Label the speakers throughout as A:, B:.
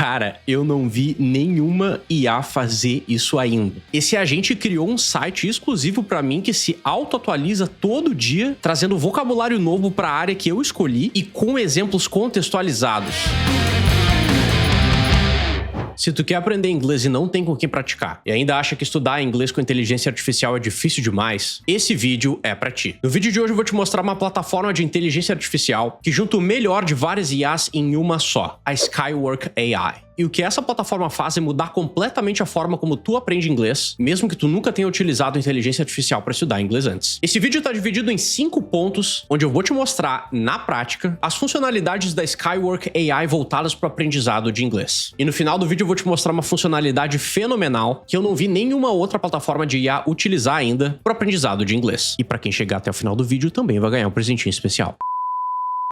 A: Cara, eu não vi nenhuma IA fazer isso ainda. Esse agente criou um site exclusivo pra mim que se auto-atualiza todo dia, trazendo vocabulário novo pra área que eu escolhi e com exemplos contextualizados. Se tu quer aprender inglês e não tem com quem praticar, e ainda acha que estudar inglês com inteligência artificial é difícil demais, esse vídeo é pra ti. No vídeo de hoje eu vou te mostrar uma plataforma de inteligência artificial que junta o melhor de várias IAs em uma só, a Skywork AI. E o que essa plataforma faz é mudar completamente a forma como tu aprende inglês, mesmo que tu nunca tenha utilizado inteligência artificial para estudar inglês antes. Esse vídeo está dividido em 5 pontos, onde eu vou te mostrar, na prática, as funcionalidades da Skywork AI voltadas para o aprendizado de inglês. E no final do vídeo eu vou te mostrar uma funcionalidade fenomenal que eu não vi nenhuma outra plataforma de IA utilizar ainda para o aprendizado de inglês. E para quem chegar até o final do vídeo também vai ganhar um presentinho especial.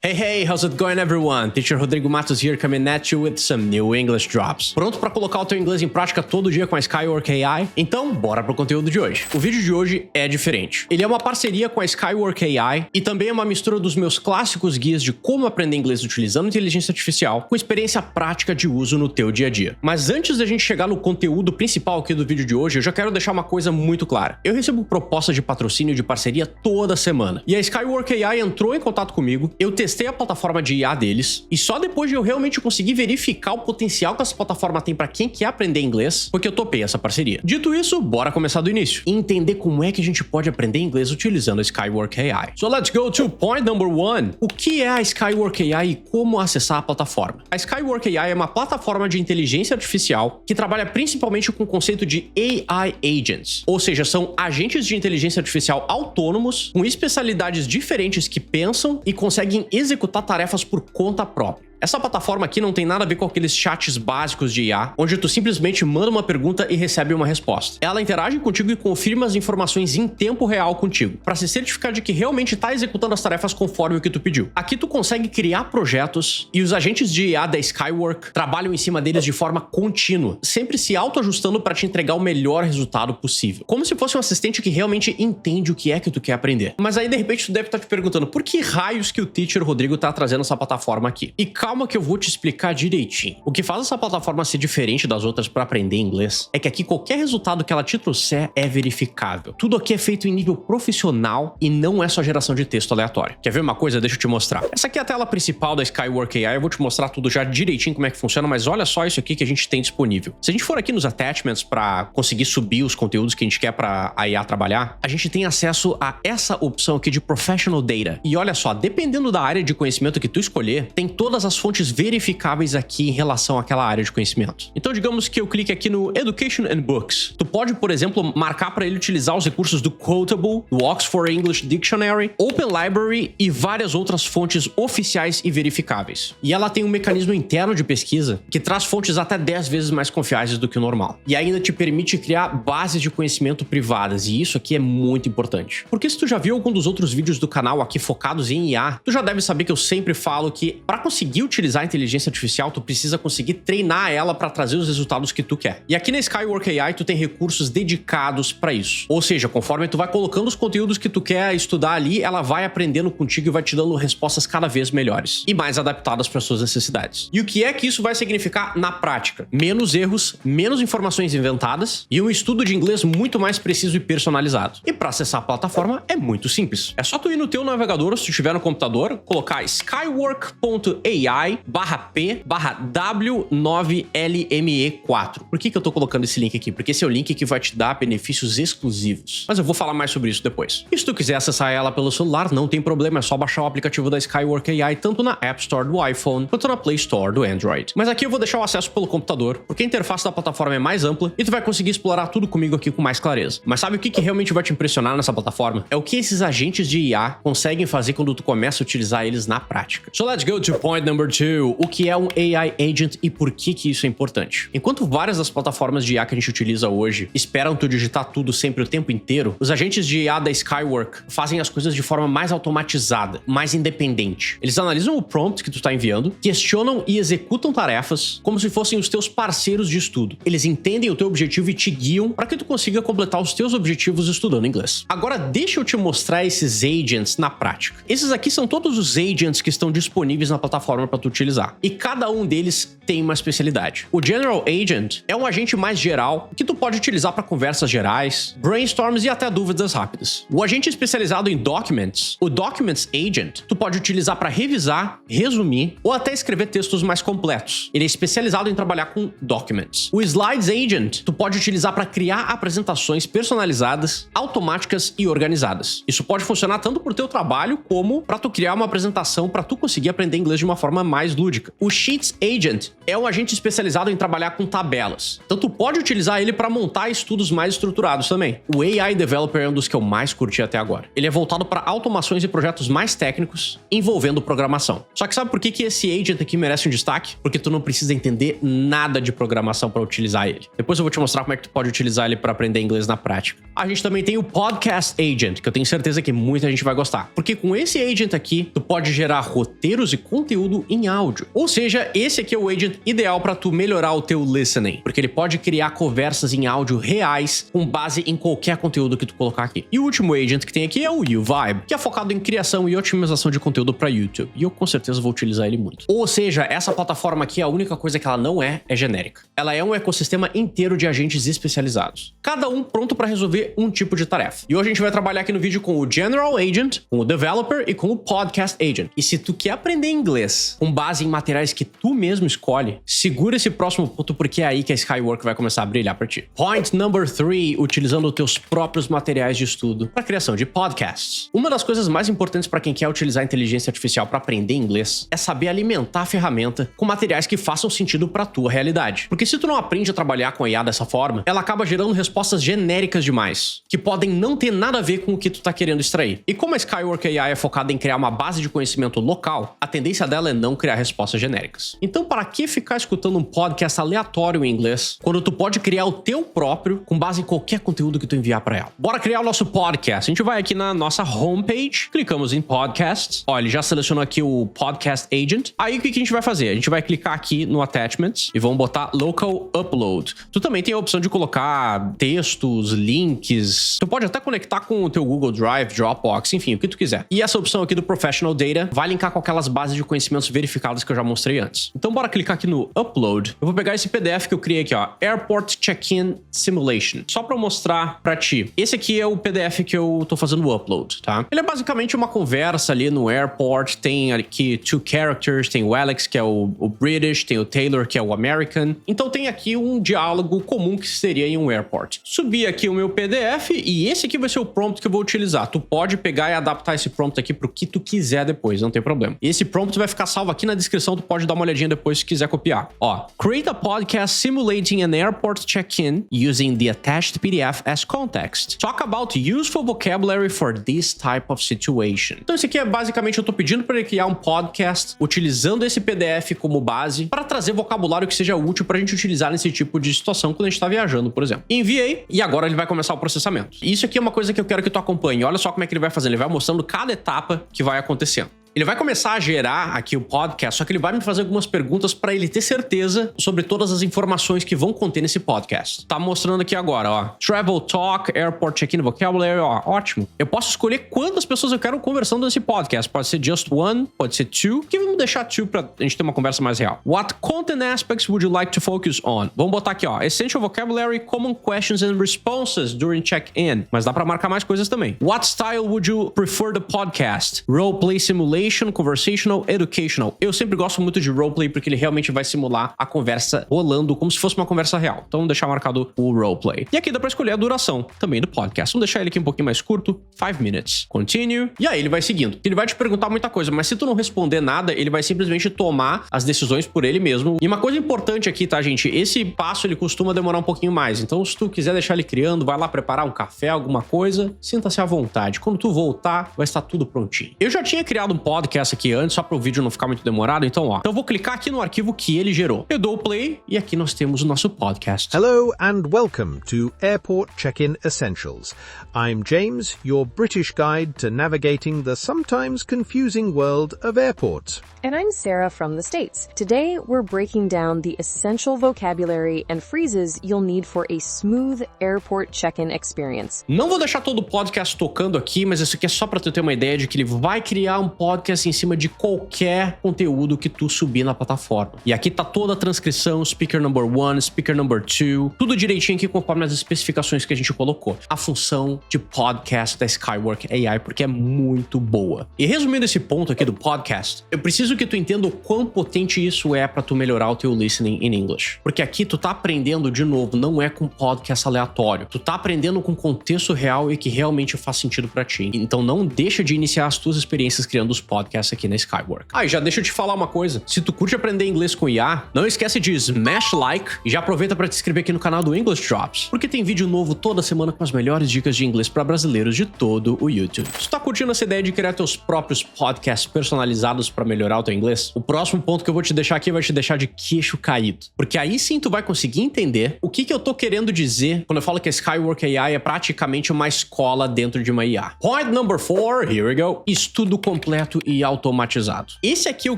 A: Hey, how's it going everyone? Teacher Rodrigo Matos here coming at you with some new English drops. Pronto para colocar o teu inglês em prática todo dia com a Skywork AI? Então, bora pro conteúdo de hoje. O vídeo de hoje é diferente. Ele é uma parceria com a Skywork AI e também é uma mistura dos meus clássicos guias de como aprender inglês utilizando inteligência artificial com experiência prática de uso no teu dia a dia. Mas antes da gente chegar no conteúdo principal aqui do vídeo de hoje, eu já quero deixar uma coisa muito clara. Eu recebo propostas de patrocínio de parceria toda semana. E a Skywork AI entrou em contato comigo, eu testei a plataforma de IA deles e só depois de eu realmente conseguir verificar o potencial que essa plataforma tem para quem quer aprender inglês, porque eu topei essa parceria. Dito isso, bora começar do início e entender como é que a gente pode aprender inglês utilizando a Skywork AI. So let's go to point number 1. O que é a Skywork AI e como acessar a plataforma? A Skywork AI é uma plataforma de inteligência artificial que trabalha principalmente com o conceito de AI Agents, ou seja, são agentes de inteligência artificial autônomos com especialidades diferentes que pensam e conseguem executar tarefas por conta própria. Essa plataforma aqui não tem nada a ver com aqueles chats básicos de IA, onde tu simplesmente manda uma pergunta e recebe uma resposta. Ela interage contigo e confirma as informações em tempo real contigo, para se certificar de que realmente está executando as tarefas conforme o que tu pediu. Aqui tu consegue criar projetos e os agentes de IA da Skywork trabalham em cima deles de forma contínua, sempre se autoajustando para te entregar o melhor resultado possível. Como se fosse um assistente que realmente entende o que é que tu quer aprender. Mas aí de repente tu deve estar te perguntando por que raios que o Teacher Rodrigo tá trazendo essa plataforma aqui. E calma que eu vou te explicar direitinho. O que faz essa plataforma ser diferente das outras para aprender inglês é que aqui qualquer resultado que ela te trouxer é verificável. Tudo aqui é feito em nível profissional e não é só geração de texto aleatório. Quer ver uma coisa? Deixa eu te mostrar. Essa aqui é a tela principal da Skywork AI. Eu vou te mostrar tudo já direitinho como é que funciona, mas olha só isso aqui que a gente tem disponível. Se a gente for aqui nos attachments para conseguir subir os conteúdos que a gente quer para a IA trabalhar, a gente tem acesso a essa opção aqui de Professional Data. E olha só, dependendo da área de conhecimento que tu escolher, tem todas as fontes verificáveis aqui em relação àquela área de conhecimento. Então, digamos que eu clique aqui no Education and Books. Tu pode, por exemplo, marcar para ele utilizar os recursos do Quotable, do Oxford English Dictionary, Open Library e várias outras fontes oficiais e verificáveis. E ela tem um mecanismo interno de pesquisa que traz fontes até 10 vezes mais confiáveis do que o normal. E ainda te permite criar bases de conhecimento privadas, e isso aqui é muito importante. Porque se tu já viu algum dos outros vídeos do canal aqui focados em IA, tu já deve saber que eu sempre falo que para conseguir utilizar a inteligência artificial, tu precisa conseguir treinar ela para trazer os resultados que tu quer. E aqui na Skywork AI, tu tem recursos dedicados para isso. Ou seja, conforme tu vai colocando os conteúdos que tu quer estudar ali, ela vai aprendendo contigo e vai te dando respostas cada vez melhores e mais adaptadas para suas necessidades. E o que é que isso vai significar na prática? Menos erros, menos informações inventadas e um estudo de inglês muito mais preciso e personalizado. E para acessar a plataforma é muito simples. É só tu ir no teu navegador, se tu tiver no computador, colocar skywork.ai/w9lme4. Por que eu tô colocando esse link aqui? Porque esse é o link que vai te dar benefícios exclusivos. Mas eu vou falar mais sobre isso depois. E se tu quiser acessar ela pelo celular, não tem problema, é só baixar o aplicativo da Skywork AI tanto na App Store do iPhone quanto na Play Store do Android. Mas aqui eu vou deixar o acesso pelo computador, porque a interface da plataforma é mais ampla e tu vai conseguir explorar tudo comigo aqui com mais clareza. Mas sabe o que realmente vai te impressionar nessa plataforma? É o que esses agentes de IA conseguem fazer quando tu começa a utilizar eles na prática. So let's go to point number 2. O que é um AI Agent e por que isso é importante? Enquanto várias das plataformas de IA que a gente utiliza hoje esperam tu digitar tudo sempre o tempo inteiro, os agentes de IA da Skywork fazem as coisas de forma mais automatizada, mais independente. Eles analisam o prompt que tu está enviando, questionam e executam tarefas como se fossem os teus parceiros de estudo. Eles entendem o teu objetivo e te guiam para que tu consiga completar os teus objetivos estudando inglês. Agora deixa eu te mostrar esses agents na prática. Esses aqui são todos os agents que estão disponíveis na plataforma para tu utilizar. E cada um deles tem uma especialidade. O General Agent é um agente mais geral que tu pode utilizar para conversas gerais, brainstorms e até dúvidas rápidas. O agente especializado em Documents, o Documents Agent, tu pode utilizar para revisar, resumir ou até escrever textos mais completos. Ele é especializado em trabalhar com Documents. O Slides Agent, tu pode utilizar para criar apresentações personalizadas, automáticas e organizadas. Isso pode funcionar tanto pro teu trabalho como para tu criar uma apresentação para tu conseguir aprender inglês de uma forma mais lúdica. O Sheets Agent é um agente especializado em trabalhar com tabelas. Então tu pode utilizar ele para montar estudos mais estruturados também. O AI Developer é um dos que eu mais curti até agora. Ele é voltado para automações e projetos mais técnicos envolvendo programação. Só que sabe por que esse agent aqui merece um destaque? Porque tu não precisa entender nada de programação para utilizar ele. Depois eu vou te mostrar como é que tu pode utilizar ele para aprender inglês na prática. A gente também tem o Podcast Agent, que eu tenho certeza que muita gente vai gostar. Porque com esse agent aqui, tu pode gerar roteiros e conteúdo em áudio. Ou seja, esse aqui é o agent ideal para tu melhorar o teu listening, porque ele pode criar conversas em áudio reais com base em qualquer conteúdo que tu colocar aqui. E o último agent que tem aqui é o YouVibe, que é focado em criação e otimização de conteúdo para YouTube. E eu com certeza vou utilizar ele muito. Ou seja, essa plataforma aqui, a única coisa que ela não é genérica. Ela é um ecossistema inteiro de agentes especializados, cada um pronto para resolver um tipo de tarefa. E hoje a gente vai trabalhar aqui no vídeo com o General Agent, com o Developer e com o Podcast Agent. E se tu quer aprender inglês com base em materiais que tu mesmo escolhe, segura esse próximo ponto porque é aí que a Skywork vai começar a brilhar para ti. Point number 3, utilizando os teus próprios materiais de estudo para criação de podcasts. Uma das coisas mais importantes para quem quer utilizar a inteligência artificial para aprender inglês é saber alimentar a ferramenta com materiais que façam sentido para tua realidade. Porque se tu não aprende a trabalhar com a IA dessa forma, ela acaba gerando respostas genéricas demais, que podem não ter nada a ver com o que tu tá querendo extrair. E como a Skywork AI é focada em criar uma base de conhecimento local, a tendência dela é não criar respostas genéricas. Então, para que ficar escutando um podcast aleatório em inglês, quando tu pode criar o teu próprio com base em qualquer conteúdo que tu enviar para ela? Bora criar o nosso podcast. A gente vai aqui na nossa homepage, clicamos em Podcasts. Ó, ele já selecionou aqui o Podcast Agent. Aí o que a gente vai fazer? A gente vai clicar aqui no Attachments e vamos botar Local Upload. Tu também tem a opção de colocar textos, links. Tu pode até conectar com o teu Google Drive, Dropbox, enfim, o que tu quiser. E essa opção aqui do Professional Data vai linkar com aquelas bases de conhecimentos verificadas que eu já mostrei antes. Então bora clicar aqui no Upload. Eu vou pegar esse PDF que eu criei aqui, ó, Airport Check-in Simulation, só pra mostrar pra ti. Esse aqui é o PDF que eu tô fazendo o upload, tá? Ele é basicamente uma conversa ali no airport, tem aqui two characters, tem o Alex, que é o British, tem o Taylor, que é o American. Então tem aqui um diálogo comum que seria em um airport. Subi aqui o meu PDF e esse aqui vai ser o prompt que eu vou utilizar. Tu pode pegar e adaptar esse prompt aqui pro que tu quiser depois, não tem problema. Esse prompt vai ficar salvo aqui na descrição, tu pode dar uma olhadinha depois se quiser copiar. Ó, create a podcast simulating an airport check-in using the attached PDF as context. Talk about useful vocabulary for this type of situation. Então esse aqui é basicamente, eu tô pedindo para ele criar um podcast utilizando esse PDF como base para trazer vocabulário que seja útil pra gente utilizar nesse tipo de situação quando a gente tá viajando, por exemplo. Enviei e agora ele vai começar o processamento. Isso aqui é uma coisa que eu quero que tu acompanhe. Olha só como é que ele vai fazer. Ele vai mostrando cada etapa que vai acontecendo. Ele vai começar a gerar aqui o podcast, só que ele vai me fazer algumas perguntas para ele ter certeza sobre todas as informações que vão conter nesse podcast. Tá mostrando aqui agora, ó. Travel Talk, Airport Check-in Vocabulary, ó. Ótimo. Eu posso escolher quantas pessoas eu quero conversando nesse podcast. Pode ser just one, pode ser two. Que vamos deixar two pra gente ter uma conversa mais real. What content aspects would you like to focus on? Vamos botar aqui, ó. Essential Vocabulary, Common Questions and Responses during check-in. Mas dá pra marcar mais coisas também. What style would you prefer the podcast? Roleplay Simulation, conversational, educational. Eu sempre gosto muito de roleplay porque ele realmente vai simular a conversa rolando como se fosse uma conversa real. Então vamos deixar marcado o roleplay. E aqui dá pra escolher a duração também do podcast. Vamos deixar ele aqui um pouquinho mais curto, 5 minutes. Continue. E aí ele vai seguindo. Ele vai te perguntar muita coisa, mas se tu não responder nada, ele vai simplesmente tomar as decisões por ele mesmo. E uma coisa importante aqui, tá, gente? Esse passo ele costuma demorar um pouquinho mais. Então se tu quiser deixar ele criando, vai lá preparar um café, alguma coisa, sinta-se à vontade. Quando tu voltar, vai estar tudo prontinho. Eu já tinha criado um podcast aqui antes, só para o vídeo não ficar muito demorado, então ó. Então eu vou clicar aqui no arquivo que ele gerou. Eu dou o play e aqui nós temos o nosso podcast.
B: Hello and welcome to Airport Check-in Essentials. I'm James, your British guide to navigating the sometimes confusing world of airports.
C: And I'm Sarah from the States. Today, we're breaking down the essential vocabulary and phrases you'll need for a smooth airport check-in experience.
A: Não vou deixar todo o podcast tocando aqui, mas isso aqui é só para tu ter uma ideia de que ele vai criar um podcast podcast em cima de qualquer conteúdo que tu subir na plataforma. E aqui tá toda a transcrição, speaker number 1, speaker number 2, tudo direitinho aqui conforme as especificações que a gente colocou. A função de podcast da Skywork AI, porque é muito boa. E resumindo esse ponto aqui do podcast, eu preciso que tu entenda o quão potente isso é pra tu melhorar o teu listening in English. Porque aqui tu tá aprendendo, de novo, não é com podcast aleatório. Tu tá aprendendo com contexto real e que realmente faz sentido pra ti. Então não deixa de iniciar as tuas experiências criando os podcasts aqui na Skywork. E já deixa eu te falar uma coisa. Se tu curte aprender inglês com IA, não esquece de smash like e já aproveita pra te inscrever aqui no canal do English Drops, porque tem vídeo novo toda semana com as melhores dicas de inglês pra brasileiros de todo o YouTube. Se tu tá curtindo essa ideia de criar teus próprios podcasts personalizados pra melhorar o teu inglês, o próximo ponto que eu vou te deixar aqui vai te deixar de queixo caído. Porque aí sim tu vai conseguir entender o que eu tô querendo dizer quando eu falo que a Skywork AI é praticamente uma escola dentro de uma IA. Point number 4, here we go. Estudo completo e automatizado. Esse aqui é o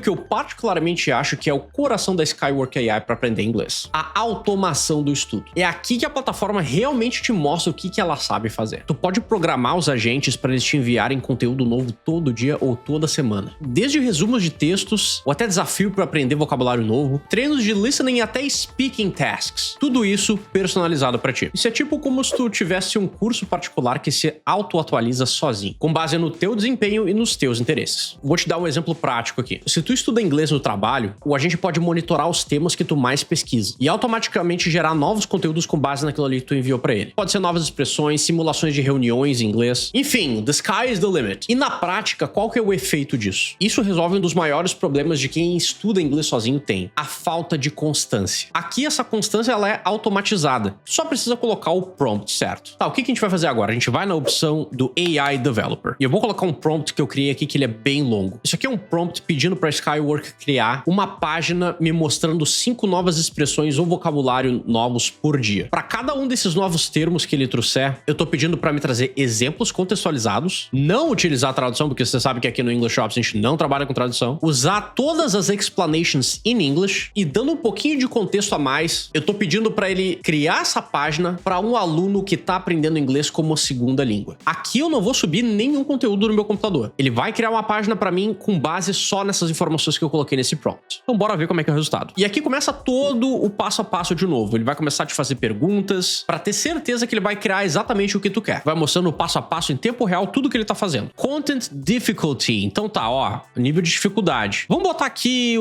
A: que eu particularmente acho que é o coração da Skywork AI para aprender inglês. A automação do estudo. É aqui que a plataforma realmente te mostra o que ela sabe fazer. Tu pode programar os agentes para eles te enviarem conteúdo novo todo dia ou toda semana. Desde resumos de textos, ou até desafio para aprender vocabulário novo, treinos de listening e até speaking tasks. Tudo isso personalizado para ti. Isso é tipo como se tu tivesse um curso particular que se auto-atualiza sozinho, com base no teu desempenho e nos teus interesses. Vou te dar um exemplo prático aqui. Se tu estuda inglês no trabalho, o agente pode monitorar os temas que tu mais pesquisa e automaticamente gerar novos conteúdos com base naquilo ali que tu enviou para ele. Pode ser novas expressões, simulações de reuniões em inglês. Enfim, the sky is the limit. E na prática, qual que é o efeito disso? Isso resolve um dos maiores problemas de quem estuda inglês sozinho tem: a falta de constância. Aqui essa constância ela é automatizada. Só precisa colocar o prompt certo. Tá, o que a gente vai fazer agora? A gente vai na opção do AI Developer. E eu vou colocar um prompt que eu criei aqui que ele é bem longo. Isso aqui é um prompt pedindo para Skywork criar uma página me mostrando 5 novas expressões ou vocabulário novos por dia. Para cada um desses novos termos que ele trouxer, eu tô pedindo para me trazer exemplos contextualizados, não utilizar a tradução, porque você sabe que aqui no English Drops a gente não trabalha com tradução, usar todas as explanations in English e dando um pouquinho de contexto a mais, eu tô pedindo para ele criar essa página para um aluno que tá aprendendo inglês como segunda língua. Aqui eu não vou subir nenhum conteúdo no meu computador. Ele vai criar uma página para mim com base só nessas informações que eu coloquei nesse prompt. Então bora ver como é que é o resultado. E aqui começa todo o passo a passo de novo. Ele vai começar a te fazer perguntas para ter certeza que ele vai criar exatamente o que tu quer. Vai mostrando o passo a passo em tempo real tudo que ele tá fazendo. Content difficulty. Então tá, ó, nível de dificuldade. Vamos botar aqui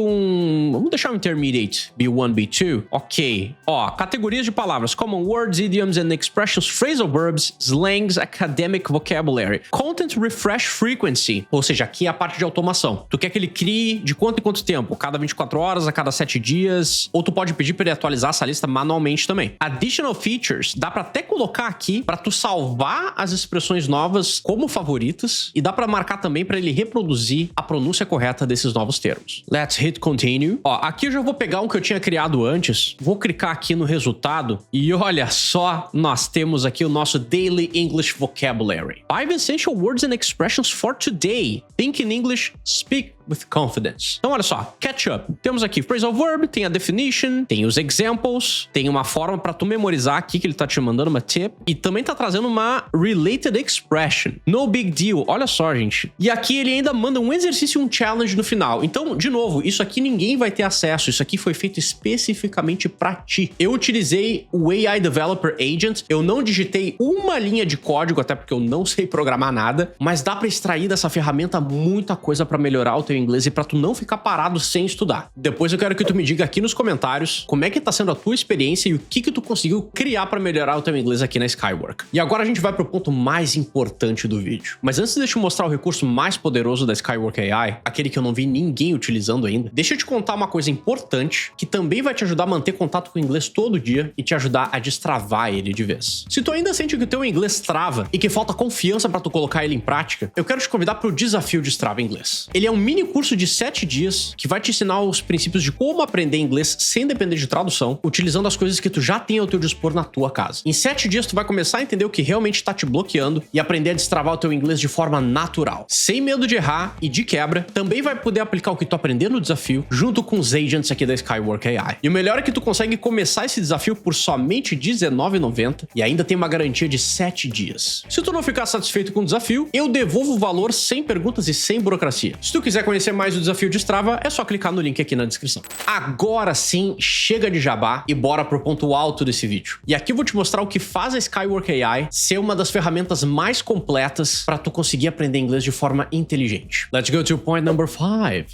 A: vamos deixar um intermediate, B1, B2. Ok. Ó, categorias de palavras: common words, idioms and expressions, phrasal verbs, slangs, academic vocabulary. Content refresh frequency. Ou seja, aqui é a parte de automação. Tu quer que ele crie de quanto em quanto tempo? Cada 24 horas, a cada 7 dias? Ou tu pode pedir para ele atualizar essa lista manualmente também. Additional features. Dá para até colocar aqui para tu salvar as expressões novas como favoritas e dá para marcar também para ele reproduzir a pronúncia correta desses novos termos. Let's hit continue. Ó, aqui eu já vou pegar um que eu tinha criado antes. Vou clicar aqui no resultado e olha só, nós temos aqui o nosso Daily English Vocabulary. 5 essential words and expressions for today. Think in English, speak with confidence. Então olha só, catch up. Temos aqui phrasal verb, tem a definition, tem os examples, tem uma forma para tu memorizar aqui que ele tá te mandando uma tip e também tá trazendo uma related expression. No big deal. Olha só, gente. E aqui ele ainda manda um exercício e um challenge no final. Então, de novo, isso aqui ninguém vai ter acesso. Isso aqui foi feito especificamente para ti. Eu utilizei o AI Developer Agent. Eu não digitei uma linha de código, até porque eu não sei programar nada, mas dá para extrair dessa ferramenta muita coisa para melhorar o teu inglês e para tu não ficar parado sem estudar. Depois eu quero que tu me diga aqui nos comentários como é que tá sendo a tua experiência e o que tu conseguiu criar para melhorar o teu inglês aqui na Skywork. E agora a gente vai pro ponto mais importante do vídeo. Mas antes de eu mostrar o recurso mais poderoso da Skywork AI, aquele que eu não vi ninguém utilizando ainda, deixa eu te contar uma coisa importante que também vai te ajudar a manter contato com o inglês todo dia e te ajudar a destravar ele de vez. Se tu ainda sente que o teu inglês trava e que falta confiança para tu colocar ele em prática, eu quero te convidar pro desafio Destrava Inglês. Ele é um mini mini curso de 7 dias que vai te ensinar os princípios de como aprender inglês sem depender de tradução, utilizando as coisas que tu já tem ao teu dispor na tua casa. Em 7 dias tu vai começar a entender o que realmente está te bloqueando e aprender a destravar o teu inglês de forma natural, sem medo de errar e de quebra. Também vai poder aplicar o que tu aprender no desafio junto com os agents aqui da Skywork AI. E o melhor é que tu consegue começar esse desafio por somente R$19,90 e ainda tem uma garantia de 7 dias. Se tu não ficar satisfeito com o desafio, eu devolvo o valor sem perguntas e sem burocracia. Se tu quiser conhecer mais do desafio de Strava, é só clicar no link aqui na descrição. Agora sim, chega de jabá e bora pro ponto alto desse vídeo. E aqui eu vou te mostrar o que faz a Skywork AI ser uma das ferramentas mais completas para tu conseguir aprender inglês de forma inteligente. Let's go to point number 5.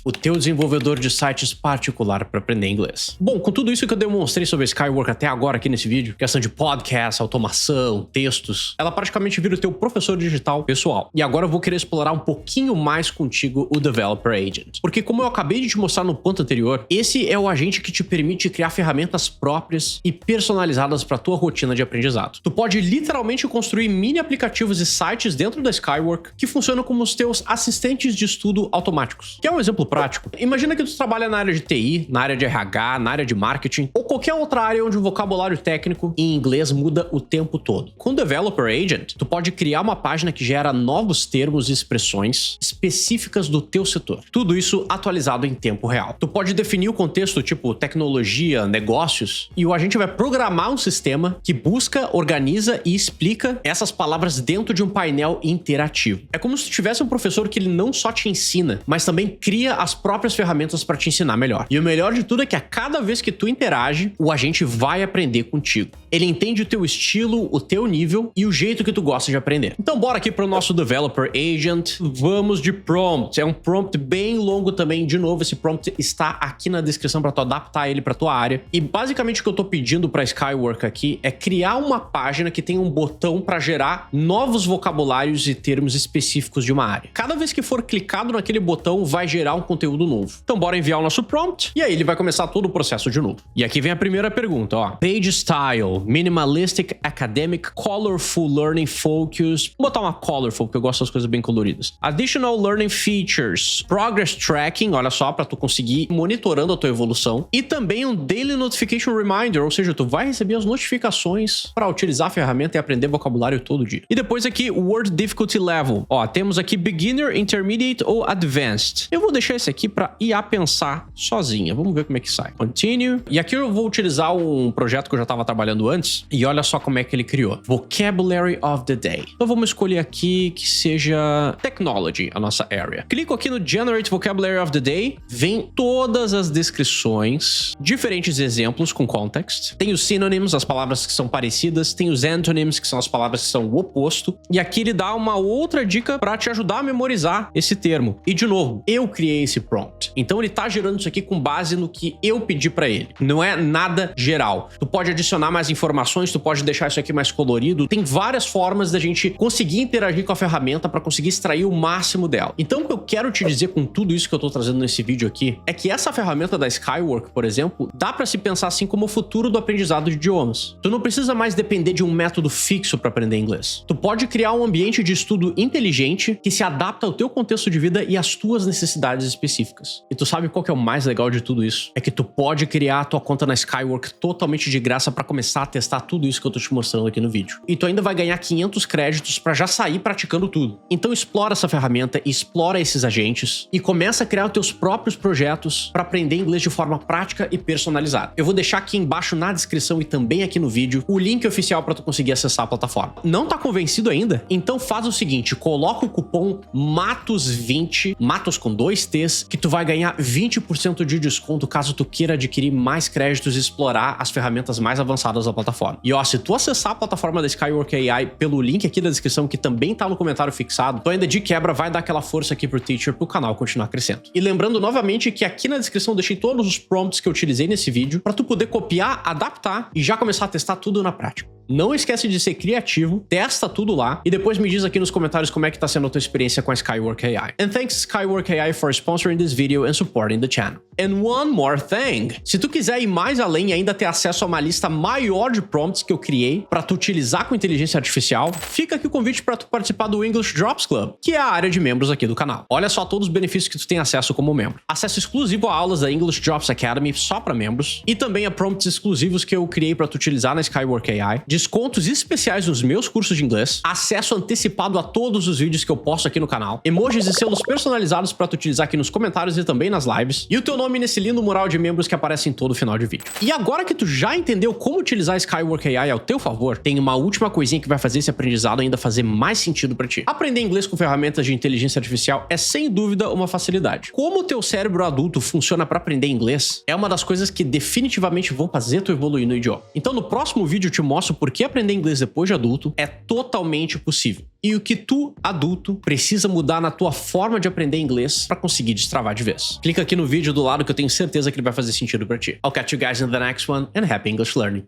A: O teu desenvolvedor de sites particular para aprender inglês. Bom, com tudo isso que eu demonstrei sobre a Skywork até agora aqui nesse vídeo, questão de podcast, automação, textos, ela praticamente vira o teu professor digital pessoal. E agora eu vou querer explorar um pouquinho mais contigo o Developer Agent. Porque como eu acabei de te mostrar no ponto anterior, esse é o agente que te permite criar ferramentas próprias e personalizadas para tua rotina de aprendizado. Tu pode literalmente construir mini aplicativos e sites dentro da Skywork que funcionam como os teus assistentes de estudo automáticos. Quer um exemplo prático? Imagina que tu trabalha na área de TI, na área de RH, na área de marketing ou qualquer outra área onde o vocabulário técnico em inglês muda o tempo todo. Com o Developer Agent, tu pode criar uma página que gera novos termos e expressões específicas do teu setor. Tudo isso atualizado em tempo real. Tu pode definir o contexto tipo tecnologia, negócios, e o agente vai programar um sistema que busca, organiza e explica essas palavras dentro de um painel interativo. É como se tivesse um professor que ele não só te ensina, mas também cria as próprias ferramentas para te ensinar melhor. E o melhor de tudo é que a cada vez que tu interage, o agente vai aprender contigo. Ele entende o teu estilo, o teu nível e o jeito que tu gosta de aprender. Então bora aqui para o nosso Developer Agent. Vamos de prompt. É um prompt bem longo também. De novo, esse prompt está aqui na descrição para tu adaptar ele para tua área. E basicamente o que eu tô pedindo para Skywork aqui é criar uma página que tenha um botão para gerar novos vocabulários e termos específicos de uma área. Cada vez que for clicado naquele botão, vai gerar um conteúdo novo. Então bora enviar o nosso prompt e aí ele vai começar todo o processo de novo. E aqui vem a primeira pergunta, ó. Page style, minimalistic, academic, colorful learning focus. Vou botar uma colorful, porque eu gosto das coisas bem coloridas. Additional learning features, progress tracking, olha só, para tu conseguir ir monitorando a tua evolução. E também um daily notification reminder, ou seja, tu vai receber as notificações para utilizar a ferramenta e aprender vocabulário todo dia. E depois aqui, word difficulty level. Ó, temos aqui beginner, intermediate ou advanced. Eu vou deixar esse aqui para IA pensar sozinha. Vamos ver como é que sai. Continue. E aqui eu vou utilizar um projeto que eu já estava trabalhando antes. E olha só como é que ele criou. Vocabulary of the day. Então vamos escolher aqui que seja Technology, a nossa area. Clico aqui no Generate Vocabulary of the Day. Vem todas as descrições, diferentes exemplos com context. Tem os synonyms, as palavras que são parecidas. Tem os antonyms, que são as palavras que são o oposto. E aqui ele dá uma outra dica para te ajudar a memorizar esse termo. E de novo, eu criei esse prompt. Então ele tá gerando isso aqui com base no que eu pedi para ele. Não é nada geral. Tu pode adicionar mais informações, tu pode deixar isso aqui mais colorido. Tem várias formas da gente conseguir interagir com a ferramenta para conseguir extrair o máximo dela. Então o que eu quero te dizer com tudo isso que eu tô trazendo nesse vídeo aqui é que essa ferramenta da Skywork, por exemplo, dá para se pensar assim como o futuro do aprendizado de idiomas. Tu não precisa mais depender de um método fixo para aprender inglês. Tu pode criar um ambiente de estudo inteligente que se adapta ao teu contexto de vida e às tuas necessidades específicas. E tu sabe qual que é o mais legal de tudo isso? É que tu pode criar a tua conta na Skywork totalmente de graça para começar a testar tudo isso que eu tô te mostrando aqui no vídeo. E tu ainda vai ganhar 500 créditos para já sair praticando tudo. Então explora essa ferramenta, explora esses agentes e começa a criar os teus próprios projetos para aprender inglês de forma prática e personalizada. Eu vou deixar aqui embaixo na descrição e também aqui no vídeo o link oficial para tu conseguir acessar a plataforma. Não tá convencido ainda? Então faz o seguinte, coloca o cupom MATOS20, MATOS com 2 T's, que tu vai ganhar 20% de desconto caso tu queira adquirir mais créditos e explorar as ferramentas mais avançadas da plataforma. E ó, se tu acessar a plataforma da Skywork AI pelo link aqui da descrição, que também tá no comentário fixado, tu ainda de quebra vai dar aquela força aqui pro teacher, pro canal continuar crescendo. E lembrando novamente que aqui na descrição eu deixei todos os prompts que eu utilizei nesse vídeo para tu poder copiar, adaptar e já começar a testar tudo na prática. Não esquece de ser criativo, testa tudo lá e depois me diz aqui nos comentários como é que tá sendo a tua experiência com a Skywork AI. And thanks Skywork AI for sponsoring this video and supporting the channel. And one more thing. Se tu quiser ir mais além e ainda ter acesso a uma lista maior de prompts que eu criei para tu utilizar com inteligência artificial, fica aqui o convite para tu participar do English Drops Club, que é a área de membros aqui do canal. Olha só todos os benefícios que tu tem acesso como membro. Acesso exclusivo a aulas da English Drops Academy só para membros e também a prompts exclusivos que eu criei para tu utilizar na Skywork AI, descontos especiais nos meus cursos de inglês, acesso antecipado a todos os vídeos que eu posto aqui no canal, emojis e selos personalizados para tu utilizar aqui nos comentários e também nas lives, e o teu nome nesse lindo mural de membros que aparece em todo final de vídeo. E agora que tu já entendeu como utilizar a Skywork AI ao teu favor, tem uma última coisinha que vai fazer esse aprendizado ainda fazer mais sentido para ti. Aprender inglês com ferramentas de inteligência artificial é sem dúvida uma facilidade. Como o teu cérebro adulto funciona para aprender inglês, é uma das coisas que definitivamente vão fazer tu evoluir no idioma. Então no próximo vídeo eu te mostro por que aprender inglês depois de adulto é totalmente possível. E o que tu, adulto, precisa mudar na tua forma de aprender inglês para conseguir destravar de vez. Clica aqui no vídeo do lado que eu tenho certeza que ele vai fazer sentido para ti. I'll catch you guys in the next one and happy English learning.